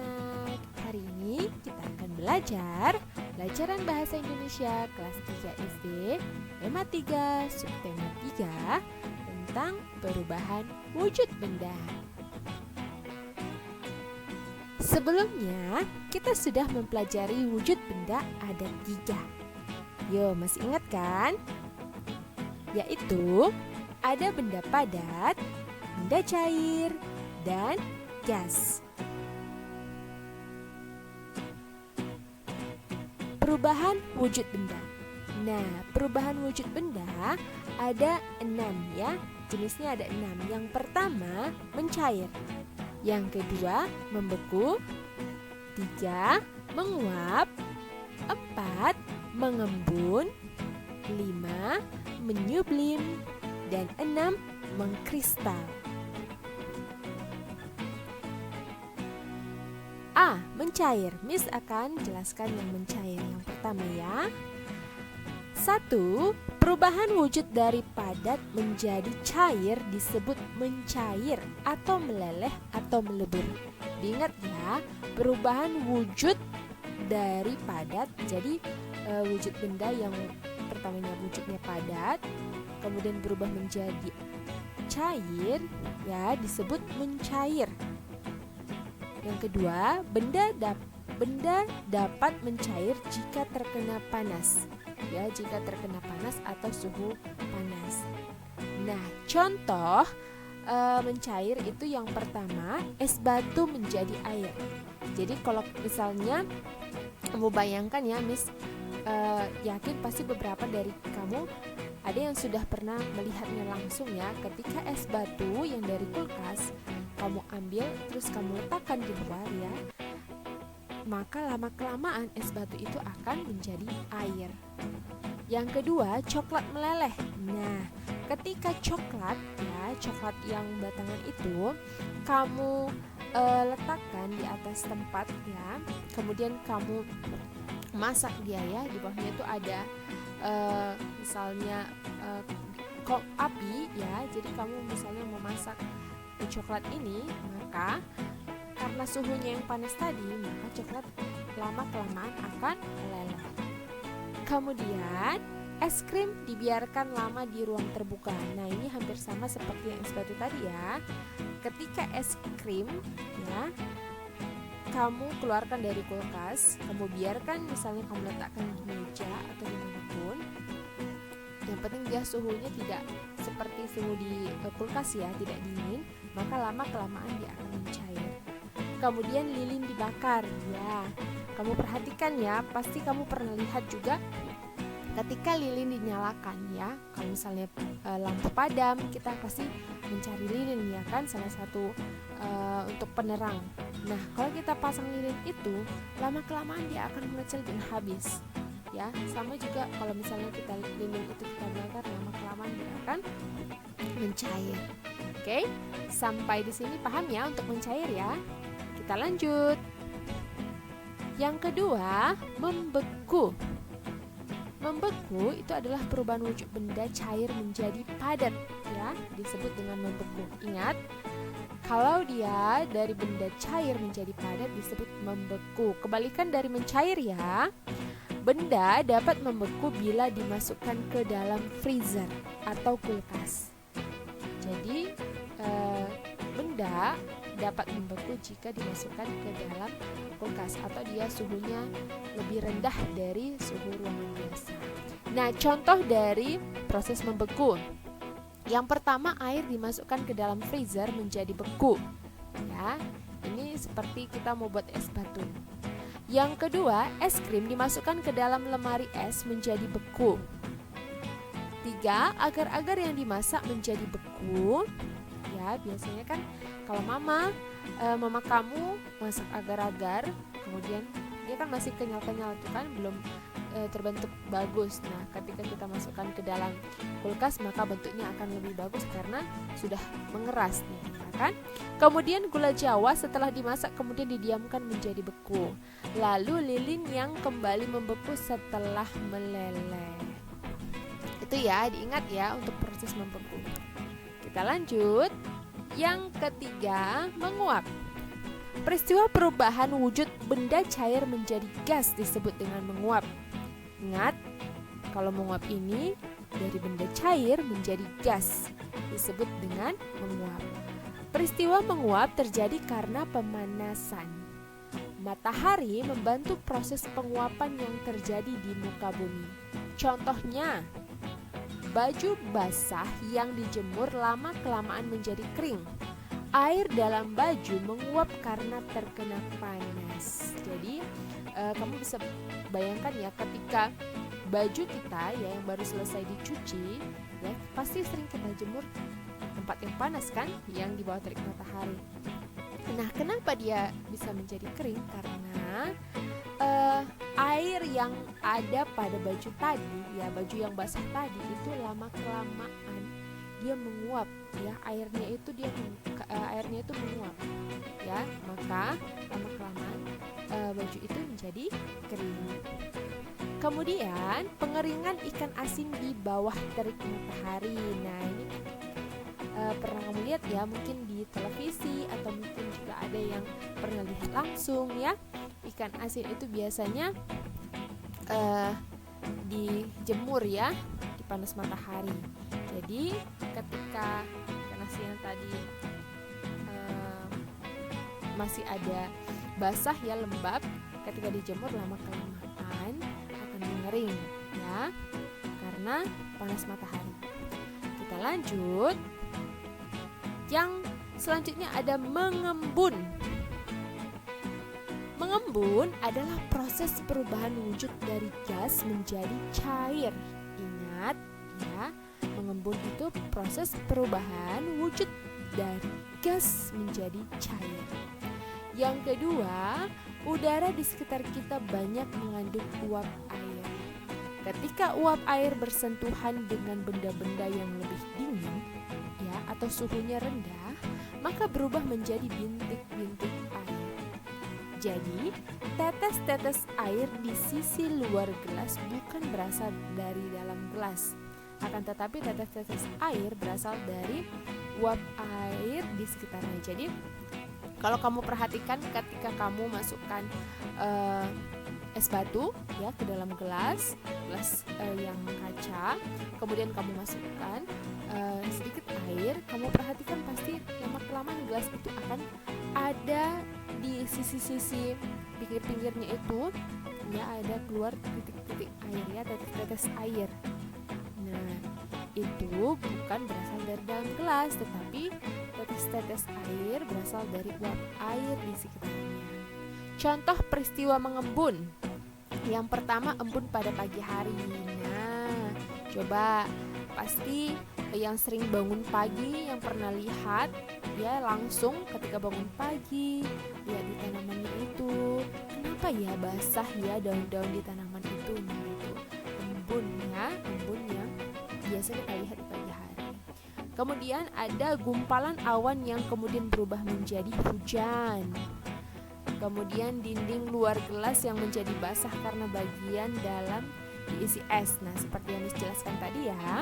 anak-anak. Hari ini kita akan belajar pelajaran bahasa Indonesia kelas 3 SD, tema 3, subtema 3 tentang perubahan wujud benda. Sebelumnya, kita sudah mempelajari wujud benda ada 3. Yo, masih ingat kan? Yaitu ada benda padat, benda cair, dan gas. Perubahan wujud benda. Nah, perubahan wujud benda ada 6 ya. Jenisnya ada 6. Yang pertama, mencair. Yang kedua, membeku. 3, menguap. 4, mengembun. 5, menyublim. Dan 6, mengkristal. A. Mencair. Miss akan jelaskan yang mencair yang pertama ya. 1. Perubahan wujud dari padat menjadi cair disebut mencair atau meleleh atau melebur. Diingat ya, perubahan wujud dari padat, jadi wujud benda yang pertamanya wujudnya padat, kemudian berubah menjadi cair, ya disebut mencair. Yang kedua, benda dapat mencair jika terkena panas. Ya, jika terkena panas atau suhu panas. Nah, contoh mencair itu yang pertama, es batu menjadi air. Jadi kalau misalnya kamu bayangkan ya, Miss yakin pasti beberapa dari kamu ada yang sudah pernah melihatnya langsung ya, ketika es batu yang dari kulkas kamu ambil terus kamu letakkan di luar ya, maka lama-kelamaan es batu itu akan menjadi air. Yang kedua, coklat meleleh. Nah, ketika coklat yang batangan itu kamu letakkan di atas tempat ya, kemudian kamu masak dia ya, di bawahnya itu ada misalnya api ya, jadi kamu misalnya memasak coklat ini, maka karena suhunya yang panas tadi, maka coklat lama-kelamaan akan meleleh. Kemudian es krim dibiarkan lama di ruang terbuka. Nah, ini hampir sama seperti yang es batu tadi ya. Ketika es krim ya kamu keluarkan dari kulkas, kamu biarkan misalnya kamu letakkan di meja atau dimanapun, yang penting dia suhunya tidak seperti suhu di kulkas ya, tidak dingin, maka lama-kelamaan dia akan mencair. Kemudian lilin dibakar ya, kamu perhatikan ya, pasti kamu pernah lihat juga ketika lilin dinyalakan ya, kalau misalnya lampu padam, kita pasti mencari lilin ya kan, salah satu untuk penerang. Nah, kalau kita pasang lilin itu, lama-kelamaan dia akan mengecil dan habis ya. Sama juga kalau misalnya kita lilin itu kita bakar, lama-kelamaan dia akan mencair. Oke, sampai di sini paham ya untuk mencair ya. Kita lanjut. Yang kedua, membeku. Membeku itu adalah perubahan wujud benda cair menjadi padat ya, disebut dengan membeku. Ingat, kalau dia dari benda cair menjadi padat disebut membeku. Kebalikan dari mencair ya. Benda dapat membeku bila dimasukkan ke dalam freezer atau kulkas. Jadi benda dapat membeku jika dimasukkan ke dalam kulkas atau dia suhunya lebih rendah dari suhu ruangan biasa. Nah, contoh dari proses membeku. Yang pertama, air dimasukkan ke dalam freezer menjadi beku. Ya, ini seperti kita mau buat es batu. Yang kedua, es krim dimasukkan ke dalam lemari es menjadi beku. 3, agar-agar yang dimasak menjadi beku. Ya, biasanya kan kalau mama kamu masak agar-agar, kemudian dia kan masih kenyal-kenyal tuh kan, belum terbentuk bagus. Nah, ketika kita masukkan ke dalam kulkas, maka bentuknya akan lebih bagus karena sudah mengeras nih, kan? Kemudian gula Jawa setelah dimasak kemudian didiamkan menjadi beku. Lalu lilin yang kembali membeku setelah meleleh. Itu ya, diingat ya untuk proses membeku. Kita lanjut. Yang ketiga, menguap. Peristiwa perubahan wujud benda cair menjadi gas disebut dengan menguap. Ingat, kalau menguap ini dari benda cair menjadi gas disebut dengan menguap. Peristiwa menguap terjadi karena pemanasan. Matahari membantu proses penguapan yang terjadi di muka bumi. Contohnya, baju basah yang dijemur lama-kelamaan menjadi kering. Air dalam baju menguap karena terkena panas. Jadi kamu bisa bayangkan ya, ketika baju kita ya yang baru selesai dicuci ya pasti sering kita jemur tempat yang panas kan, yang di bawah terik matahari. Nah, kenapa dia bisa menjadi kering? Karena air yang ada pada baju tadi ya, baju yang basah tadi itu lama kelamaan dia menguap ya, airnya itu menguap ya, maka lama kelamaan baju itu menjadi kering. Kemudian pengeringan ikan asin di bawah terik matahari. Nah, ini pernah kamu lihat ya, mungkin di televisi atau mungkin juga ada yang pernah lihat langsung ya. Ikan asin itu biasanya dijemur ya di panas matahari. Jadi ketika ikan asin yang tadi masih ada basah ya, lembab, ketika dijemur lama kelamaan akan mengering ya karena panas matahari. Kita lanjut. Yang selanjutnya ada mengembun. Mengembun adalah proses perubahan wujud dari gas menjadi cair. Ingat ya, mengembun itu proses perubahan wujud dari gas menjadi cair. Yang kedua, udara di sekitar kita banyak mengandung uap air. Ketika uap air bersentuhan dengan benda-benda yang lebih dingin ya, atau suhunya rendah, maka berubah menjadi bintik-bintik air. Jadi, tetes-tetes air di sisi luar gelas bukan berasal dari dalam gelas, akan tetapi tetes-tetes air berasal dari uap air di sekitarnya. Jadi, kalau kamu perhatikan ketika kamu masukkan es batu ya ke dalam gelas yang kaca, kemudian kamu masukkan sedikit air, kamu perhatikan pasti lama-kelamaan gelas itu akan ada di sisi-sisi pinggir-pinggirnya itu ya ada keluar titik-titik air ya, tetes-tetes air. Nah, itu bukan berasal dari dalam gelas, tetapi tetes-tetes air berasal dari uap air di sekitarnya. Contoh peristiwa mengembun. Yang pertama, embun pada pagi hari. Nah, coba pasti yang sering bangun pagi, yang pernah lihat ya langsung ketika bangun pagi lihat di tanamannya itu, kenapa ya basah ya daun-daun di tanaman itu. Nah, itu embun ya, embun yang biasa kita lihat di pagi hari. Kemudian ada gumpalan awan yang kemudian berubah menjadi hujan. Kemudian dinding luar gelas yang menjadi basah karena bagian dalam diisi es. Nah, seperti yang dijelaskan tadi ya.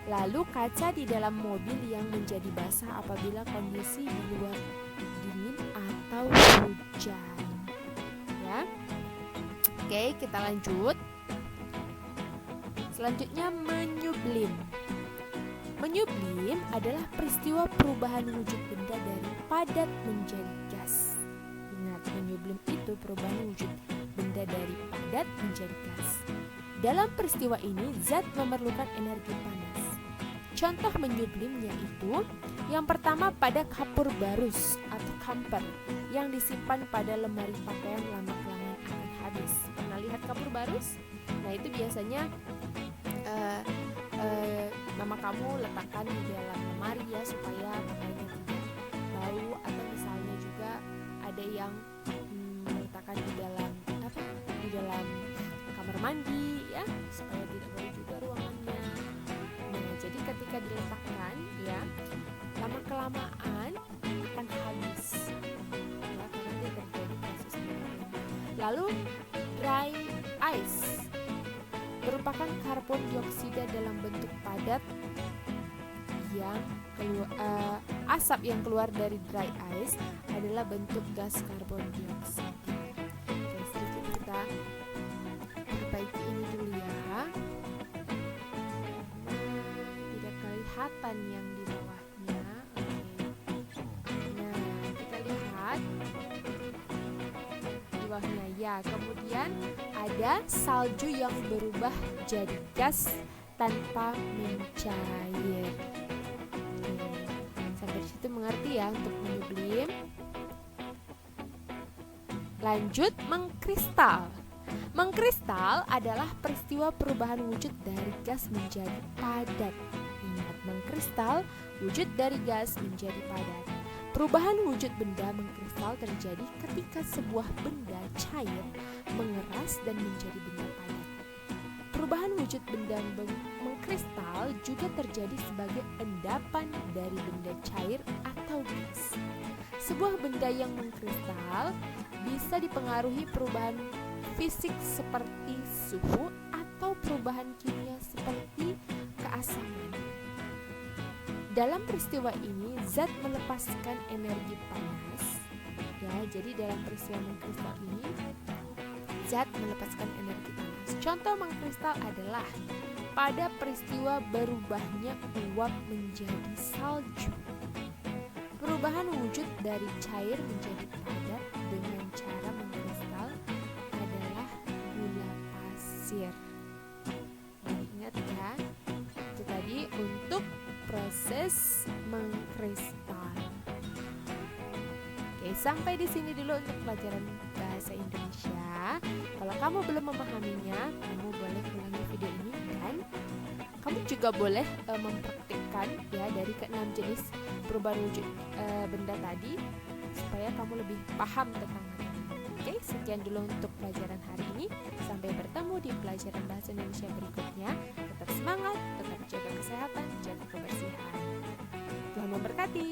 Lalu kaca di dalam mobil yang menjadi basah apabila kondisi di luar dingin atau hujan. Ya. Oke, kita lanjut. Selanjutnya menyublim. Menyublim adalah peristiwa perubahan wujud benda dari padat menjadi gas. Ingat, menyublim itu perubahan wujud benda dari padat menjadi gas. Dalam peristiwa ini, zat memerlukan energi panas. Contoh menyublimnya itu, yang pertama pada kapur barus atau kamper yang disimpan pada lemari pakaian lama-kelamaan akan habis. Pernah lihat kapur barus? Nah, itu biasanya mama kamu letakkan di dalam lemari ya supaya pakaiannya tidak bau, atau misalnya juga ada yang meletakkan di dalam kamar mandi ya supaya tidak bau juga ruangannya. Nah, jadi ketika diletakkan ya lama kelamaan akan habis ya karena dia terjadi proses pengering. Lalu dry ice merupakan karbon dioksida dalam bentuk padat yang asap yang keluar dari dry ice adalah bentuk gas karbon dioksida. Oke, sedikit kita perbaiki ini dulu ya. Tidak kelihatan yang di bawahnya. Oke. Nah, kita lihat di bawahnya ya. Kemudian ada salju yang berubah jadi gas tanpa mencair. Sampai situ mengerti ya untuk menyublim. Lanjut, mengkristal. Mengkristal adalah peristiwa perubahan wujud dari gas menjadi padat. Ingat, mengkristal wujud dari gas menjadi padat. Perubahan wujud benda mengkristal terjadi ketika sebuah benda cair mengeras dan menjadi benda padat. Perubahan wujud benda mengkristal juga terjadi sebagai endapan dari benda cair atau gas. Sebuah benda yang mengkristal bisa dipengaruhi perubahan fisik seperti suhu atau perubahan kimia seperti keasaman. Dalam peristiwa ini, zat melepaskan energi panas. Ya, jadi dalam peristiwa mengkristal ini, zat melepaskan energi panas. Contoh mengkristal adalah pada peristiwa berubahnya uap menjadi salju. Perubahan wujud dari cair menjadi padat dengan cara mengkristal adalah gula pasir. Ingat ya, itu tadi untuk proses mengkristal. Oke, sampai di sini dulu untuk pelajaran bahasa Indonesia. Kalau kamu belum memahaminya, kamu boleh ulangi video ini dan kamu juga boleh mempraktikkan ya dari ke-6 jenis perubahan wujud benda tadi supaya kamu lebih paham tentang hal ini. Oke, sekian dulu untuk pelajaran hari ini. Sampai bertemu di pelajaran bahasa Indonesia berikutnya. Tetap semangat, tetap jaga kesehatan, jaga kebersihan. Tuhan memberkati.